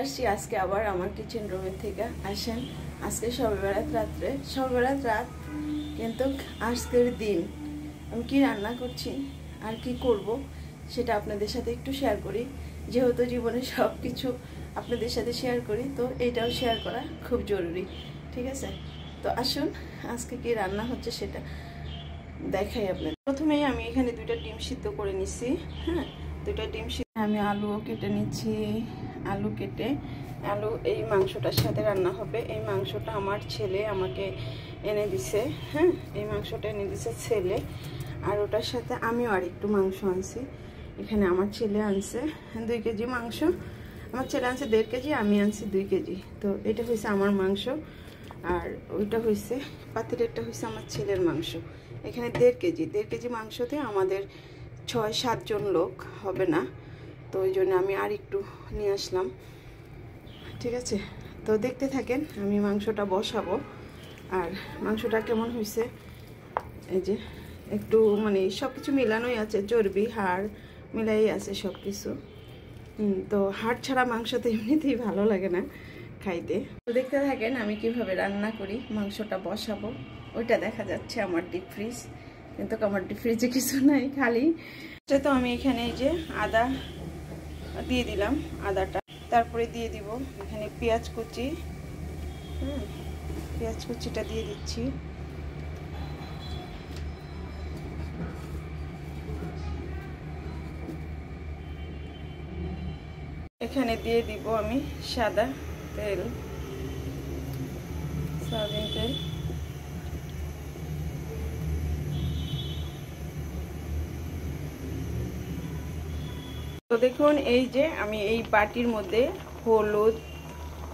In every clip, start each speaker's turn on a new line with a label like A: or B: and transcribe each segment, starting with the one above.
A: আসছি আজকে আবার আমার কিচেন রুমের থেকে। আসেন, আজকে শবে বরাত রাত্রে, শবে বরাত রাত, কিন্তু আজকের দিন আমি কি রান্না করছি আর কি করব সেটা আপনাদের সাথে একটু শেয়ার করি। যেহেতু জীবনে সব কিছু আপনাদের সাথে শেয়ার করি, তো এইটাও শেয়ার করা খুব জরুরি, ঠিক আছে? তো আসুন আজকে কি রান্না হচ্ছে সেটা দেখাই আপনাদের। প্রথমেই আমি এখানে দুইটা ডিম সিদ্ধ করে নিচ্ছি। হ্যাঁ, দুইটা ডিম সিদ্ধ, আমি আলুও কেটে নিচ্ছি। আলু কেটে, আলু এই মাংসটার সাথে রান্না হবে। এই মাংসটা আমার ছেলে আমাকে এনে দিছে। হ্যাঁ, এই মাংসটা এনে দিছে ছেলে, আর ওটার সাথে আমিও আর একটু মাংস আনছি। এখানে আমার ছেলে আনছে 2 কেজি মাংস, আমার ছেলে আনছে 1.5 কেজি, আমি আনছি 2 কেজি। তো এটা হয়েছে আমার মাংস, আর ওইটা হয়েছে পাতিলেরটা হয়েছে আমার ছেলের মাংস। এখানে 1.5 কেজি মাংসতে আমাদের 6-7 জন লোক হবে না, তো ওই জন্য আমি আর একটু নিয়ে আসলাম। ঠিক আছে, তো দেখতে থাকেন, আমি মাংসটা বসাবো। আর মাংসটা কেমন হয়েছে, এই যে একটু মানে সব কিছু মিলানোই আছে, চর্বি হাড় মিলাই আছে সব কিছু। তো হাড় ছাড়া মাংস তো এমনিতেই ভালো লাগে না খাইতে। তো দেখতে থাকেন আমি কিভাবে রান্না করি। মাংসটা বসাবো, ওইটা দেখা যাচ্ছে আমার ডিপ ফ্রিজ, কিন্তু আমার ডিপ ফ্রিজে কিছু নাই, খালি। তো আমি এখানে এই যে আদা দিয়ে দিলাম, আদাটা তারপরে দিয়ে দিব এখানে পেঁয়াজ কুচি। পেঁয়াজ কুচিটা দিয়ে দিচ্ছি। এখানে দিয়ে দিব আমি সাদা তেল, সয়াবিন তেল। তো দেখুন এই যে আমি এই বাটির মধ্যে হলুদ,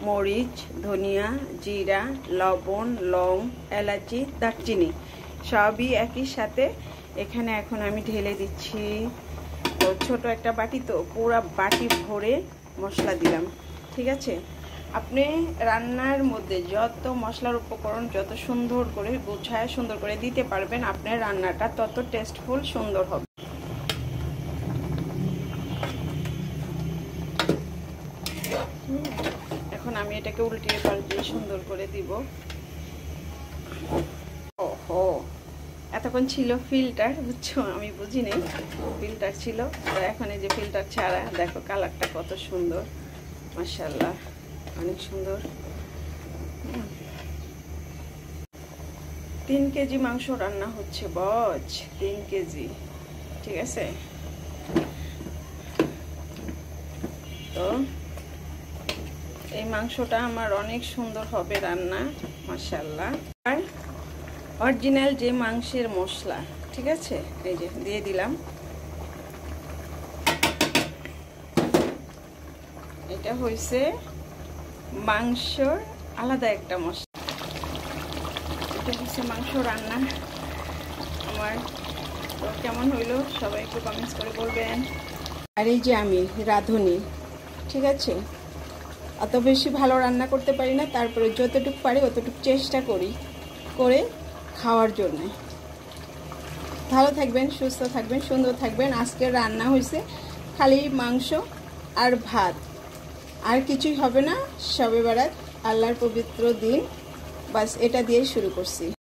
A: মরিচ, ধনিয়া, জিরা, লবণ, লং, এলাচি, দারচিনি সবই একই সাথে এখানে এখন আমি ঢেলে দিচ্ছি। তো ছোট একটা বাটি, তো পুরো বাটি ভরে মশলা দিলাম। ঠিক আছে, আপনি রান্নার মধ্যে যত মশলার উপকরণ যত সুন্দর করে গুছায় সুন্দর করে দিতে পারবেন, আপনার রান্নাটা তত টেস্টফুল সুন্দর হবে। এখন আমি এটাকে উল্টিয়ে পাল্টিয়ে সুন্দর করে দিব। ওহো, এতক্ষণ ছিল ফিল্টার, বুঝছো, আমি বুঝি নেই ফিল্টার ছিল। তো এখন এই যে ফিল্টার ছাড়া দেখো কালারটা কত সুন্দর, মাশাআল্লাহ, অনেক সুন্দর। 3 কেজি মাংস রান্না হচ্ছে, বজ 3 কেজি। ঠিক আছে, তো এই মাংসটা আমার অনেক সুন্দর হবে রান্না, মাশাআল্লাহ। আর অরিজিনাল যে মাংসের মশলা, ঠিক আছে, এই যে দিয়ে দিলাম। এটা হয়েছে মাংসর আলাদা একটা মশলা। এটা হচ্ছে মাংস রান্না আমার। তো কেমন হইলো সবাই একটু কমেন্টস করে বলবেন। আর এই যে আমি রাঁধুনি, ঠিক আছে, অত বেশি ভালো রান্না করতে পারি না, তারপরে যতটুকু পারি অতটুকু চেষ্টা করি করে খাওয়ার জন্য। ভালো থাকবেন, সুস্থ থাকবেন, সুন্দর থাকবেন। আজকের রান্না হয়েছে খালি মাংস আর ভাত, আর কিছুই হবে না। শবে বরাত, আল্লাহর পবিত্র দিন, বাস এটা দিয়েই শুরু করছি।